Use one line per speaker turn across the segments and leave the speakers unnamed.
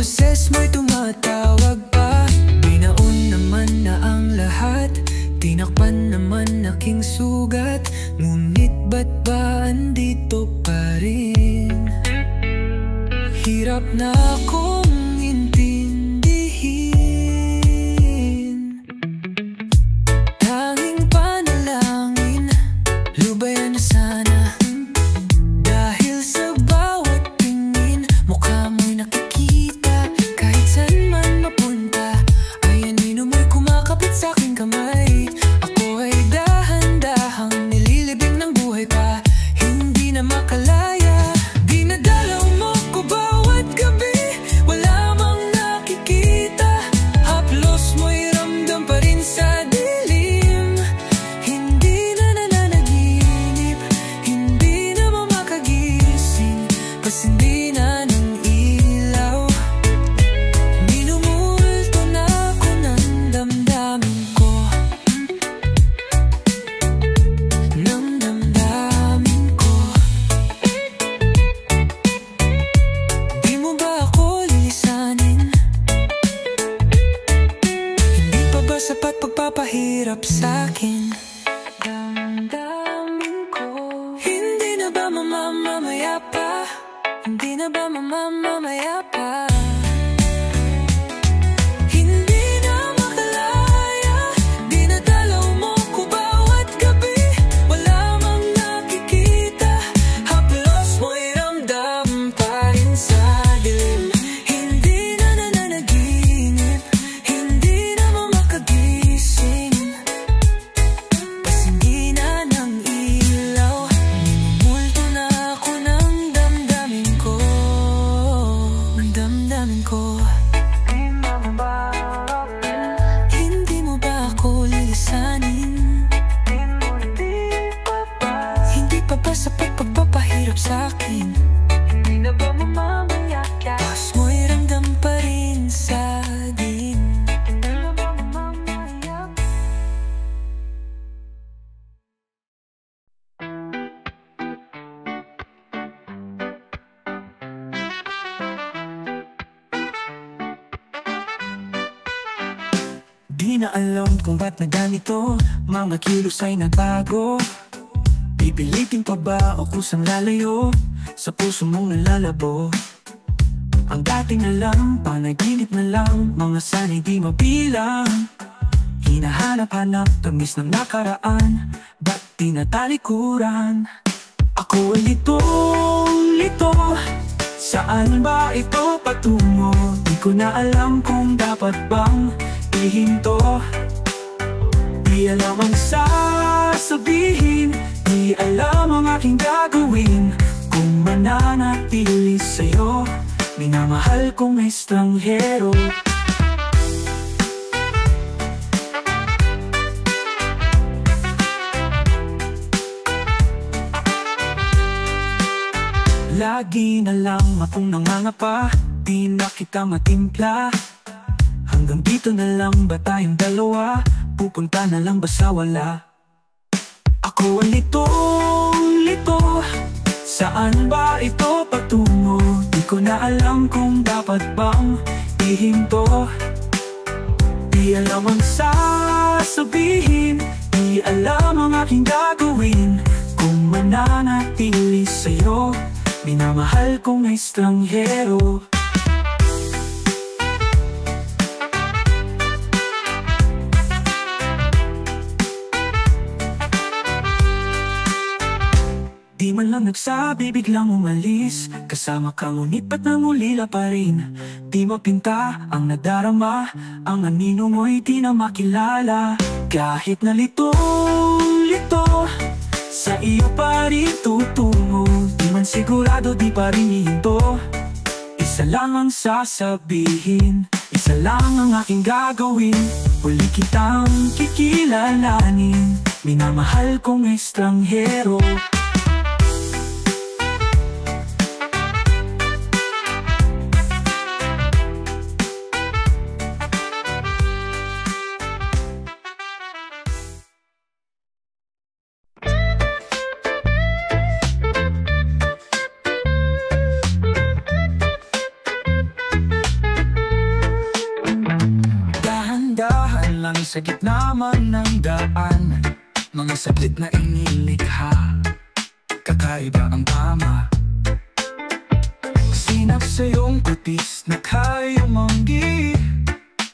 boses mo'y tumatawag pa. Binaon naman na ang lahat, tinakpan naman aking sugat. Ngunit ba't ba andito pa rin? Hirap na akong intindihin. Tanging panalangin, lubayan na sana. Dahil sa bawat tingin, mukha mo'y nakikita. Kahit saan man mapunta, ay anino mo'y kumakapit sa aking kamay. Ako ay dahan-dahang nililibing ng buhay pa, hindi na makalaya. Dinadalaw mo ko bawat gabi, wala mang nakikita. Haplos mo'y ramdam pa rin sa dilim. Hindi na nananaginip, hindi na makagising, pas hindi na ng ilaw. Minumulto na ako ng damdamin ko, ng damdamin ko. Di mo ba ako lilisanin? Hindi pa ba sapat pagpapahirap sa'kin? Damdamin ko. Hindi na ba mamamaya pa? Hindi na ba mamamaya pa? Hindi na makalaya, dinadalaw mo ko bawat gabi, wala mang nakikita. Haplos mo'y ramdam pa rin sa dilim. Hindi na nananaginip, hindi na makagising, pas hindi na ng ilaw. Minumulto na ako ng damdamin ko, ng damdamin ko. Hindi mo ba ako lilisanin? Hindi pa ba sapat pagpapahirap sa'kin? Hindi na ba mamamaya ka? Pas mo'y ramdam pa rin sa din. Hindi na ba mamamaya ka?
Di na alam kung ba't na ganito, mga kilos ay nagbago. Pipilitin pa ba o kusang lalayo sa puso mong nalalabo? Ang dating alam, panaginip na lang, mga sana'y di mabilang. Hinahanap-hanap, tamis ng nakaraan, ba't di natalikuran? Ako ay litong-lito, saan ba ito patungo? Di ko na alam kung dapat bang ihinto. Di alam ang sasabihin, di alam ang aking gagawin. Kung mananatili sa'yo, minamahal kong estranghero. Lagi na lang akong nangangapa, di na kita matimpla. Hanggang dito na lang ba tayong dalawa? Pupunta na lang ba sa wala? Ako ang litong-lito, saan ba ito patungo? Di ko na alam kung dapat bang ihinto. Di alam ang sasabihin, di alam ang aking gagawin. Kung mananatili sa'yo, minamahal kong estranghero. Di man lang nagsabi, biglang umalis. Kasama ka ngunit ba't nangulila pa rin? Di mapinta ang nadarama, ang anino mo'y di na makilala. Kahit na litong-lito, sa iyo pa rin tutungo. Di man sigurado, di pa rin ihinto. Isa lang ang sasabihin, isa lang ang aking gagawin. Huli kitang kikilalanin, minamahal kong estranghero. Sa gitna man ng daan, mga saglit na inilikha, kakaiba ang tama. Sinap sa iyong kutis na kayang manggi,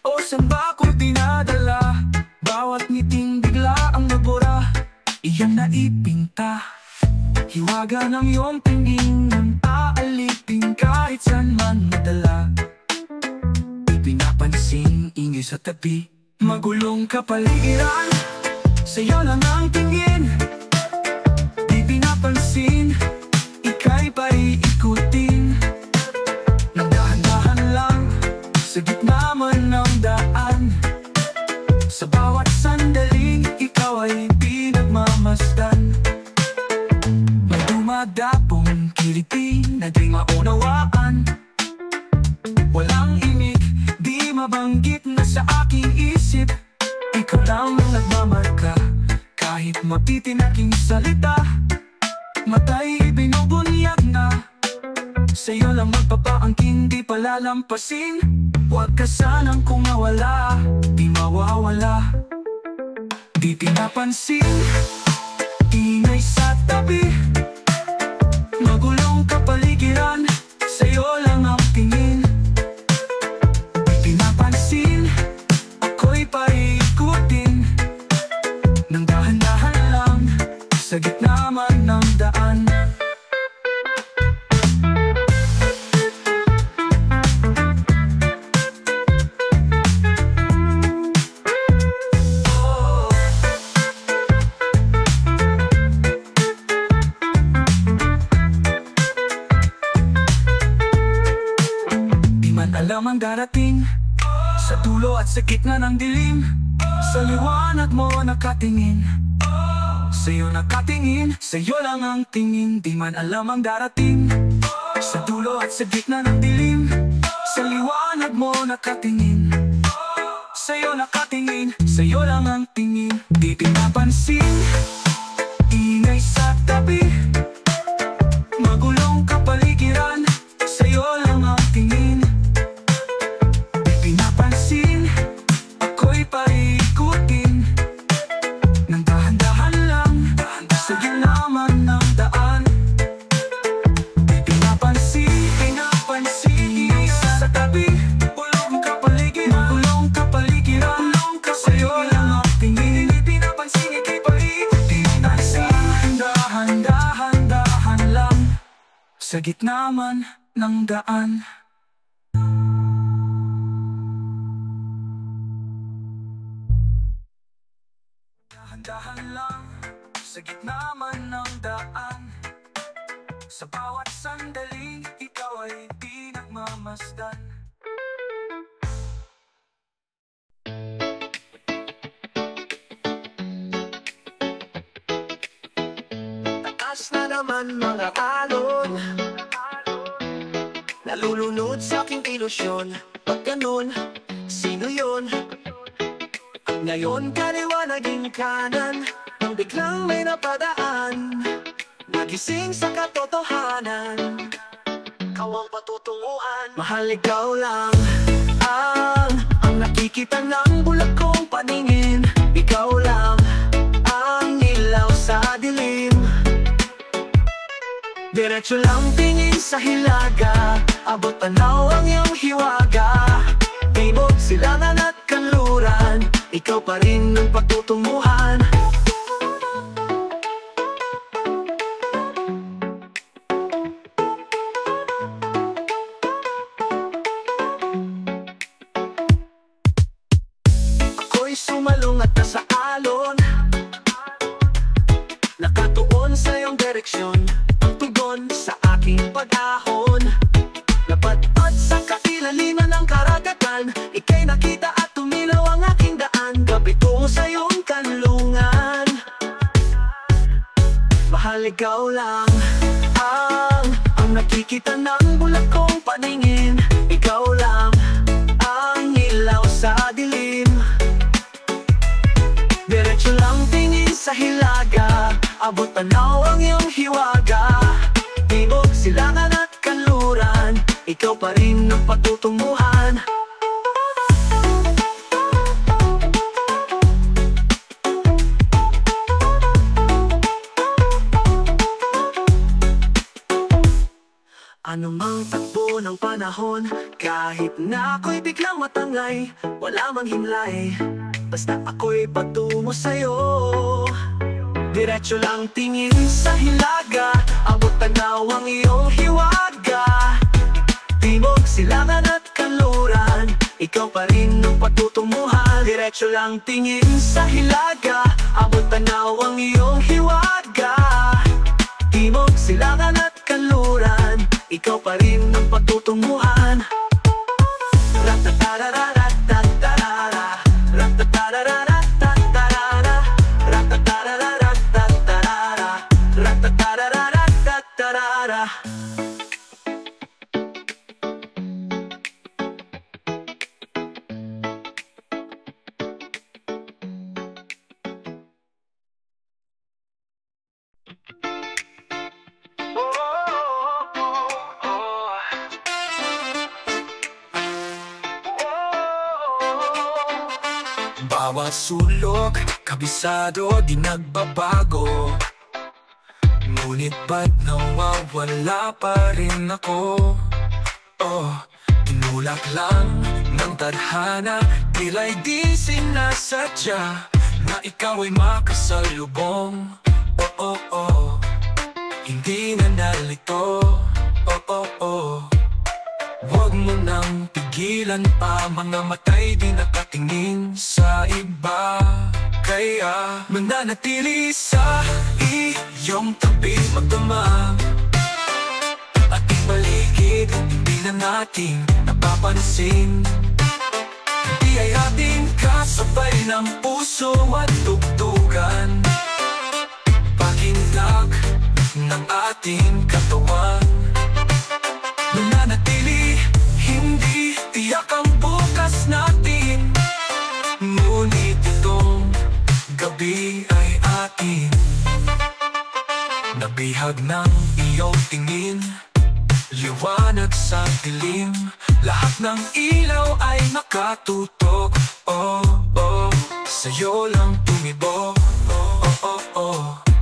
o saan ba ko dinadala? Bawat ngiting bigla ang nabura, iyang naipinta. Hiwaga ng iyong tingin ng aalipin kahit saan man madala. Di pinapansin, ingay sa tabi, magulong kapaligiran, sa'yo lang ang tingin. Di pinapansin, ika'y paiikutin nang dahan-dahan lang, sa gitna man ng daan. Sa bawat sandaling ikaw ay pinagmamasdan. May dumadapong kiliti na di maunawaan, walang imig, di mabanggit na sa aking isip. Ikaw lang ang nagmamarka, kahit mabitin aking salita. Mata'y ibinubunyag na, sa'yo lang magpapaangkin, di palalampasin. Huwag ka sanang kumawala, di mawawala. Di pinapansin, ingay sa tabi, magulong kapaligiran, sa'yo lang ang tingin. Di pinapansin, ako'y paikutin nang dahan-dahan lang, sa gitna man ng daan. Alam ang darating, sa dulo at sa gitna ng dilim, sa liwanag mo nakatingin, sa'yo nakatingin, sa'yo lang ang tingin. Di man alam ang darating, sa dulo at sa gitna ng dilim, sa liwanag mo nakatingin, sa'yo nakatingin, sa'yo lang ang tingin. Di pinapansin, ingay sa tabi, magulong kapaligiran, sa'yo lang ang tingin. Ako'y paikutin nang dahan-dahan lang, sa gitna man ng daan. Di pinapansin, sa tabi, bulong kapaligiran, sa'yo lang ang tingin. Di pinapansin, ika'y paikutin, dahan-dahan lang, sa gitna man ng daan. Dahan lang, sa gitna man ng daan. Sa bawat sandaling ikaw ay pinagmamasdan. Taas na naman mga alon, nalulunod sa aking ilusyon. Pag ganun, sino yun? Ngayon kaliwa naging kanan, nang biglang may napadaan, nagising sa katotohanan, ikaw ang patutunguhan. Mahal, ikaw lang ang nakikita ng bulag kong paningin. Ikaw lang ang ilaw sa dilim, diretso lang tingin sa hilaga, abot tanaw ang iyong hiwaga. Ibog, silangan at kanluran, ikaw pa rin ang pagtutunguhan. Ako'y sumalong at nasa alon, nakatuon sa iyong direksyon, ang tugon sa aking pag-ahon. Napadpad sa kailaliman ng karagatan, ika'y nakita at tumilaw ang aking daan. Gabi tungo sa iyong kanlungan, mahal, ikaw lang ang nakikita ng bulag kong paningin. Ikaw lang ang ilaw sa dilim, diretso lang tingin sa hilaga, abot tanaw ang iyong hiwaga. Ibog, silangan at kanluran, ikaw pa rin ang patutunguhan. Anumang takbo ng panahon, kahit na ako'y biglang matangay, wala mang himlay, basta ako'y patungo sa'yo. Diretso lang tingin sa hilaga, abot tanaw ang iyong hiwaga. Timog, silangan at kanluran, ikaw pa rin ang patutunguhan. Diretso lang tingin sa hilaga, abot tanaw ang iyong hiwaga. Timog, silangan at kanluran, ikaw pa rin ang patutunguhan. Ratatatararatatara, ratatatararatatara, ratatatararatatara, ratatatararatatara. Bawat sulok, kabisado, di nagbabago. Ngunit ba't nawawala pa rin ako? Tinulak lang ng tadhana, tila'y di sinasadya na ikaw ay makasalubong. Hindi na nalito. Huwag mo nang pigilan pa, mga matay di nakatingin sa iba. Kaya mananatili sa iyong tabi, magdamag ating paligid, hindi na natin napapansin. Hindi ay ating kasabay ng puso at tugtugan, pakindag ng ating katawan. Mananatili, hindi tiyak ang bukas natin, ngunit itong gabi ay atin. Nabihag ng iyong tingin, liwanag sa dilim, lahat ng ilaw ay nakatutok. Sa'yo lang tumibo.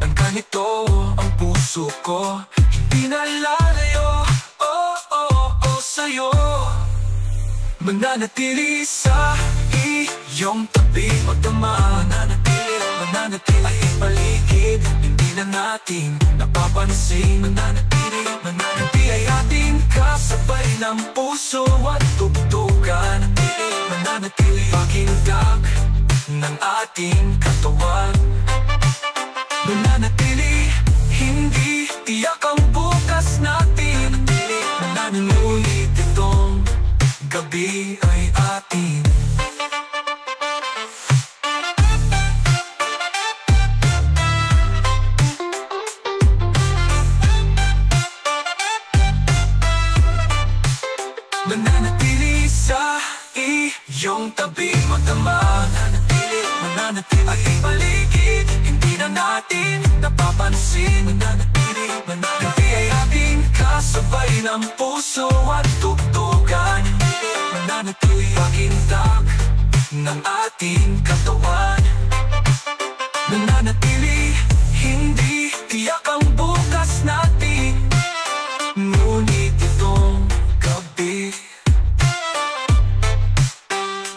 Ang ganito ang puso ko, hindi na lalayo. Sa'yo mananatili sa iyong tabi, magdamag. Mananatili ay paligid, hindi na natin napapansin. Mananatili ay ating kasabay ng puso at tugtugan. Mananatili pakindag ng ating katawan. Mananatili, hindi tiyak ang bukas natin, ngunit itong gabi ay atin. Mananatili sa iyong tabi, magdamag. Mananatili ay paligid, hindi na natin napapansin. Mananatili ay ating kasabay ng puso at tugtugan. Mananatili pakindag ng ating katawan. Mananatili, hindi tiyak ang bukas natin, ngunit itong gabi.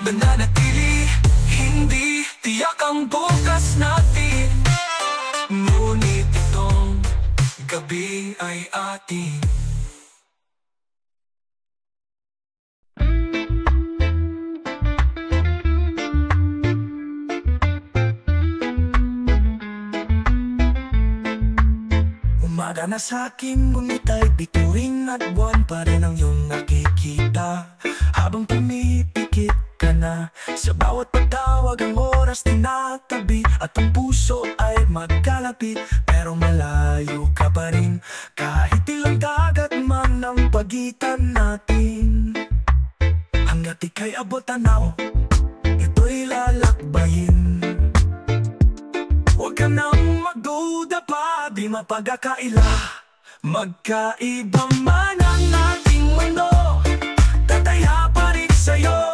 Mananatili, hindi tiyak ang bukas natin, ngunit itong gabi ay atin. Umaga na sa'kin, ngunit ay bituin at buwan pa rin ang iyong nakikita. Habang pumipikit ka na, sa bawat pagtawag ang oras tinatabi, at ang puso ay magkalapit, pero malayo ka pa rin. Kahit ilang dagat man ang pagitan natin, hanggat ika'y abot tanaw, ito'y lalakbayin. Huwag ka nang magduda pa, di mapagkakaila. Magkaiba man ang ating mundo, tataya pa rin sa'yo.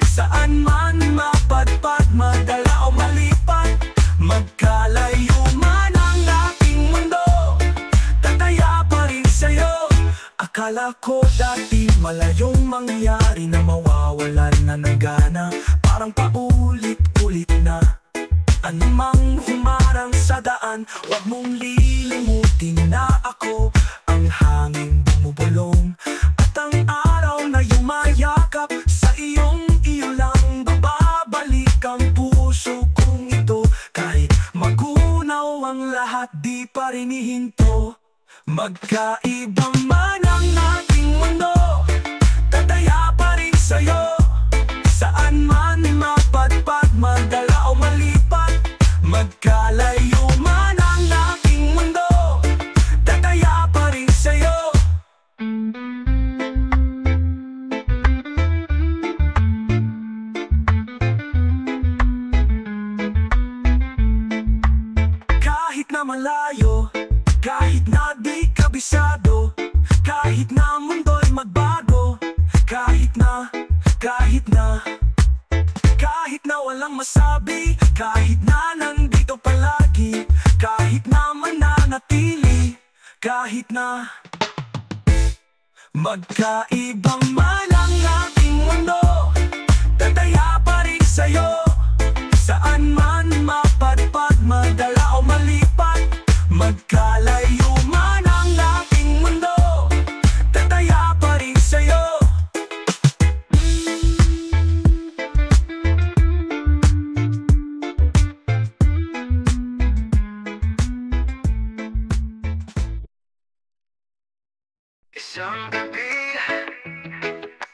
Saan man mapadpad, madala o malipat, magkalayo man ang ating mundo, tataya pa rin sa'yo. Akala akala ko dati malayong mangyayari na mawawalan na ng gana. Parang paulit-ulit na anumang humarang sa daan. Huwag mong lilimutin na ako ang hangin bumubulong at ang araw na yumayakap sa iyong iyo lang babalik ang puso kong ito. Kahit magunaw ang lahat, di pa rin hihinto. Magkaiba man ang ating mundo, tataya pa rin sa'yo. Saan man mapadpad, madala o malipat, magkalayo man ang ating mundo, tataya pa rin sa'yo. Kahit na malayo, kahit na di kabisado, kahit na mundo'y magbago, kahit na walang masabi, kahit na nandito palagi, kahit na mananatili, kahit na magkaibang man ang ating mundo, tataya pa rin sa'yo. Saan man mapadpad, madala o malipat, magkalayo man ang ating mundo, tataya pa rin sa'yo. Isang gabi,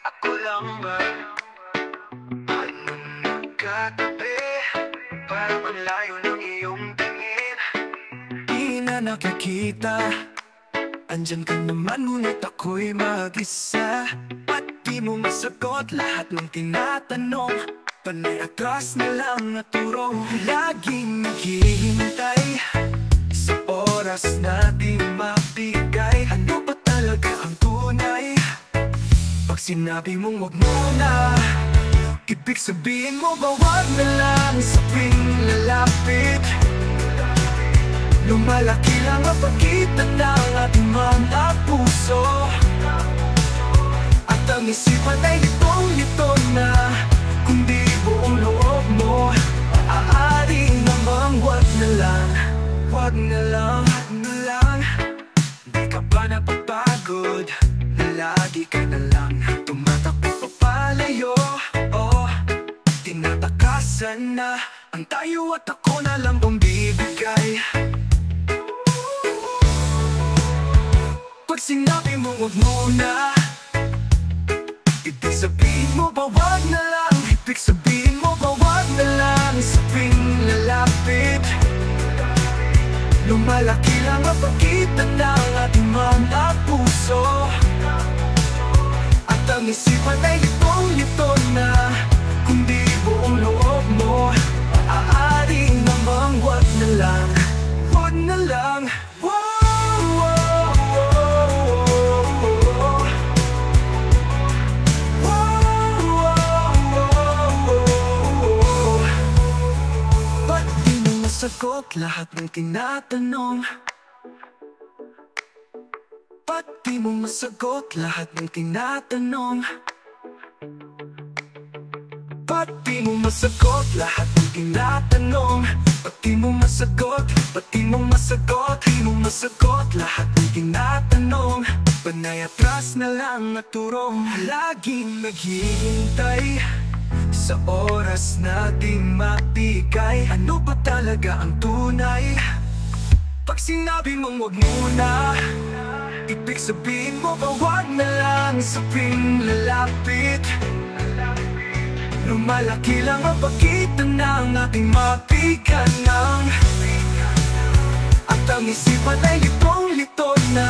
ako lang ba ang nagkatabi, parang ang layo ng iyong tingin. Di na nakikita, andyan ka naman ngunit ako'y mag-isa. Ba't di mo masagot lahat ng tinatanong? Panay atras na lang at turo, laging naghihintay sa oras na di mabigay. Ano ba talaga ang tunay? Pag sinabi mong wag muna, ibig sabihin mo ba wag na lang sa tuwing lalapit? Lumalaki lang ang pagitan ng ating mga puso, at ang isipan ay litong-lito na. Kung di buong loob mo, maaari namang wag na lang, wag na lang, wag na lang. Di ka ba napapagod? Lagi ka na lang tumatakbo papalayo. Oh, tinatakasan na ang tayo at ako na lang bumibigay. Pag sinabi mo wag muna, ibig sabihin mo ba wag na lang? Ibig sabihin mo ba wag na lang sa tuwing lalapit? Lumalaki lang ang pagitan ng ating mga puso, at ang isipan ay litong-lito na. Kung di buong loob mo, maaari namang wag na lang, wag na lang. Sagot lahat ng tinatanong? Ba't di mo masagot lahat ng tinatanong? Ba't di mo masagot lahat ng tinatanong? Ba't di mo masagot? Ba't di mo masagot? Di mo masagot lahat ng tinatanong? Panay atras na lang at turong, laging naghihintay sa oras na di mabigay. Ano ba talaga ang tunay? Pag sinabi mong wag muna, ibig sabihin mo ba wag na lang sa tuwing lalapit? Lumalaki lang ang pagitan ng ating mapigan ng, at ang isipan ay litong-lito na.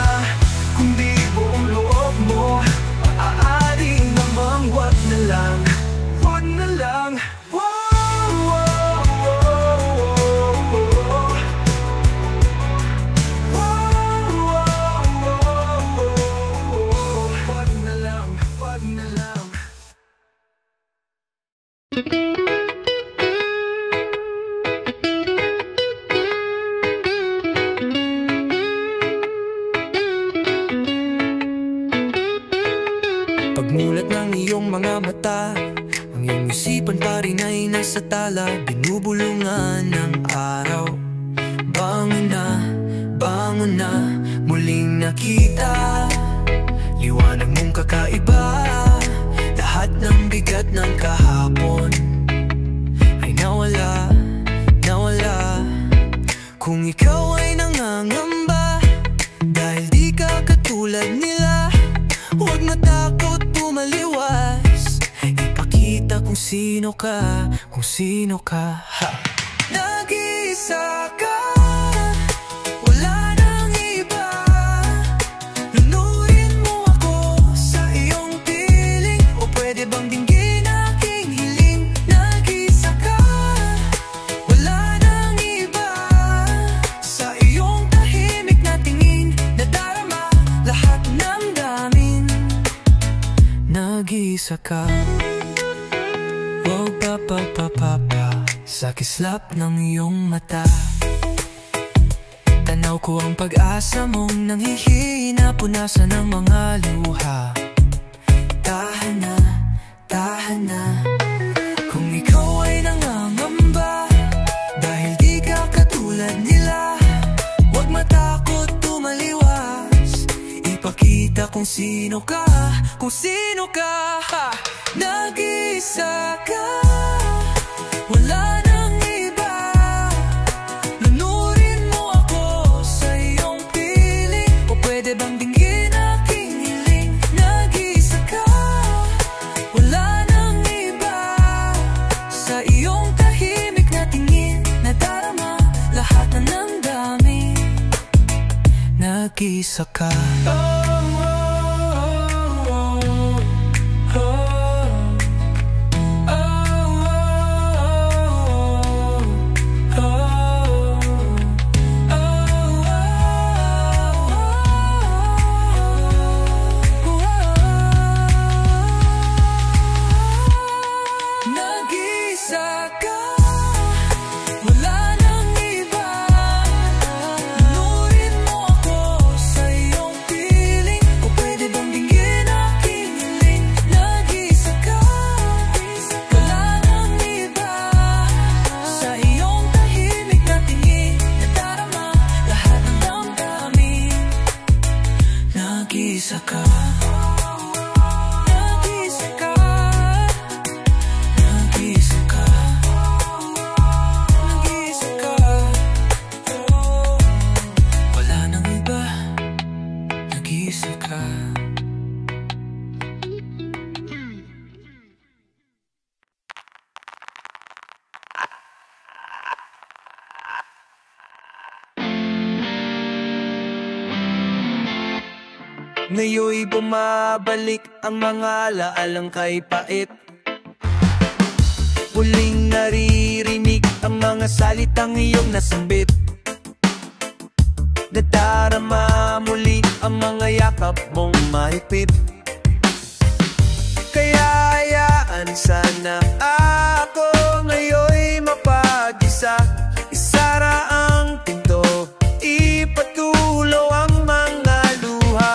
Kung di buong loob mo, maaari namang wag na lang, wag na lang. Wag na lang, wag na lang.
iyong mga mata. Ang iyong isipan pa rin ay nasa tala, binubulungan ng araw. Bangon na, muling nakita liwanag mong kakaiba. Lahat ng bigat ng kahapon ay nawala. Kung ikaw ay nangangamba dahil di ka katulad nila, huwag matakot tumaliwas. Ipakita kung sino ka, ha. Nag-iisa ka, wala nang iba. Lunurin mo ako sa iyong piling, o pwede bang dinggin aking hiling? Nag-iisa ka, wala nang iba. Sa iyong tahimik na tingin, nadarama lahat ng damin. Nag-iisa ka, sa kislap ng iyong mata. Tanaw ko ang pag-asa mong nanghihina, punasan ng mga luha. Tahan na, kung ikaw ay nangangamba dahil di ka katulad nila, huwag matakot tumaliwas. Ipakita kung sino ka, ha. Nag-iisa ka, wala nang iba. Lunurin mo ako sa iyong piling, o pwede bang dinggin aking hiling? Nag-iisa ka, wala nang iba. Sa iyong tahimik na tingin, nadarama lahat na ng dami. Nag-iisa ka.
Ngayon'y bumabalik ang mga alaalang kay pait. Muling naririnig ang mga salitang iyong nasambit. Nadarama muli ang mga yakap mong mahigpit. Kaya hayaan sana ako ngayon'y mapag-isa. Isara ang pinto, ipatuloy ang mga luha.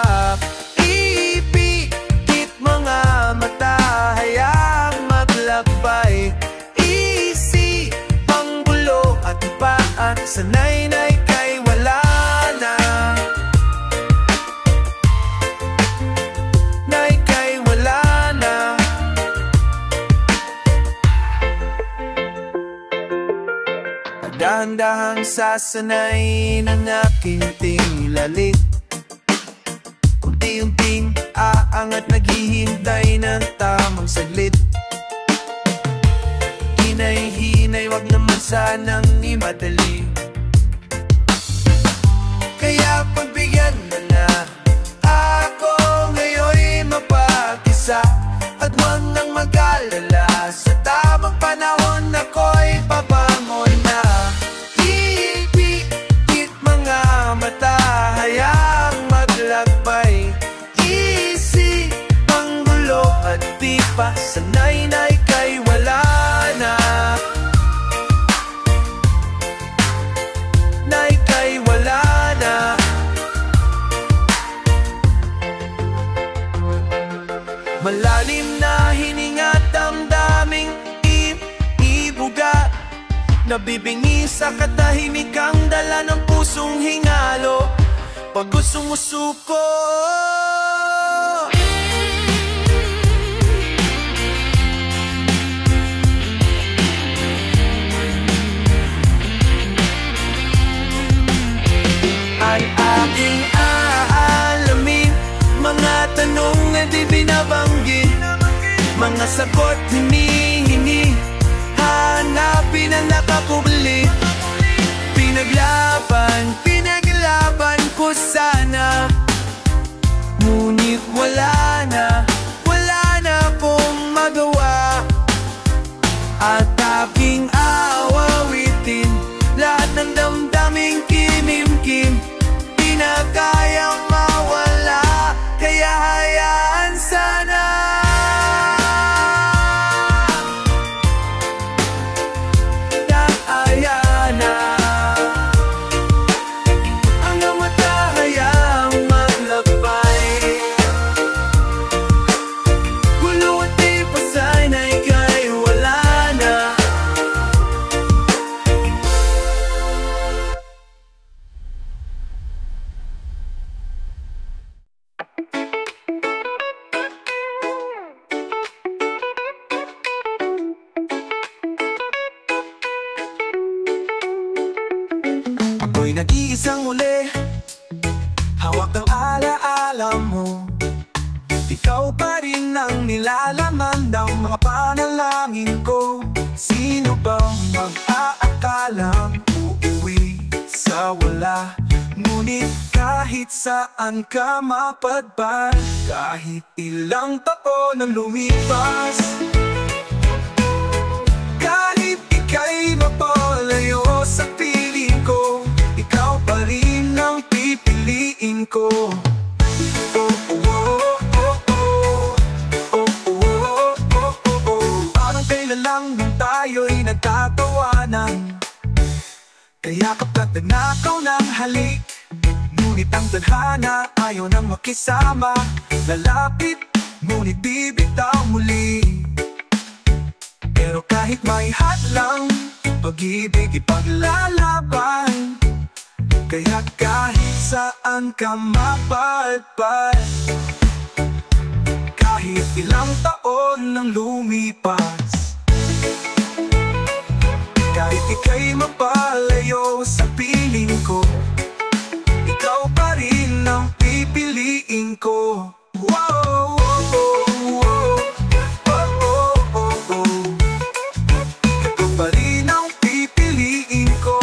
Ipikit mga mata, hayaang maglakbay. Isip ang gulo at ipaan, sanay na ika'y wala na. Na ika'y wala na. Dahan-dahang sasanay ng aking tinglalit. Unti-unting aangat, naghihintay ng tamang saglit. Hinay-hinay, wag naman sanang imadali. Kaya pagbigyan mo na ako ngayon'y mapag-isa. At wag nang mag-alala, sa tamang panahon ako'y pabangon na. Ipikit mga mata, hayaang maglakbay. Isip ang gulo at di pa sanay na ika'y wala na. Na ika'y wala na. Malalim na Nabibingi sa katahimikang dala ng pusong hingalo pag gustong musuko. Ang aking aalamin, mga tanong na di binabanggit, mga sagot hinihingi, hanapin ang nakakubli. Pinaglaban ko sana, ngunit wala na akong magawa. At aking awawitin lahat ng damdaming kinimkim, di na kayang mawala, kaya hayaan sana. Ako'y nag-iisang uli, hawak ng alaala mo. Ikaw pa rin ang nilalaman ng mga panalangin ko. Sino bang mag-aakalang uuwi sa wala? Ngunit kahit saan ka mapadpad, kahit ilang taon ang lumipas, kahit ika'y mapalayo sa piling ko, ikaw pa rin ang pipiliin ko. Parang kailan lang nung tayo'y nagtatawanan, kaya kapag nagnakaw ng halik, ngunit ang tadhana ayaw nang makisama. Lalapit, ngunit bibitaw muli. Pero kahit may hadlang, pag-ibig ipaglalaban, kaya kahit saan ka mapadpad, kahit ilang taon nang lumipas, kahit ika'y mapalayo sa piling ko, ikaw pa rin ang pipiliin ko. Wow, oh, oh, oh. Ikaw pa rin ang pipiliin ko.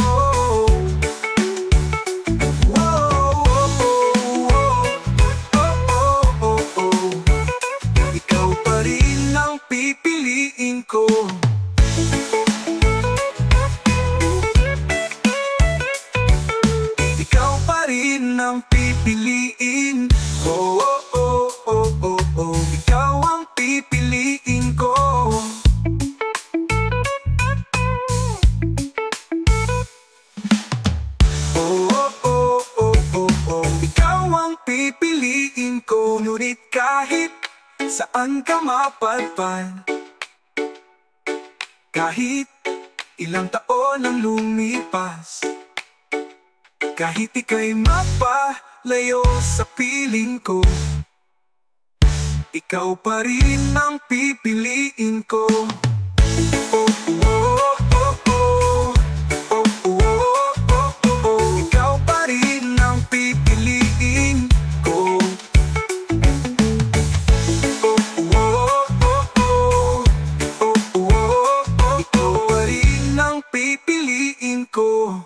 Wow, oh, oh, oh. Ikaw pa rin ang pipiliin ko. Ang pipiliin, oh, oh, oh, oh, oh, oh. Ikaw ang pipiliin ko. Oh, oh, oh, oh, oh, oh. Ikaw ang pipiliin ko. Ngunit kahit saan ka mapadpad, kahit ilang taon ang lumipas, kahit ika'y mapalayo sa piling ko, ikaw pa rin ang pipiliin ko. Oh, oh, oh, oh. Oh, oh, oh, oh. Ikaw pa rin ang pipiliin ko. Oh, oh, oh, oh. Oh, oh, oh. Ikaw pa rin ang pipiliin ko.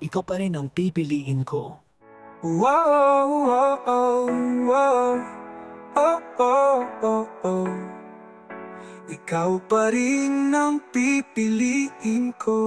Ikaw pa rin ang pipiliin ko. Wow, oh, oh, oh. Oh, oh, oh, oh. Ikaw pa rin ang pipiliin ko.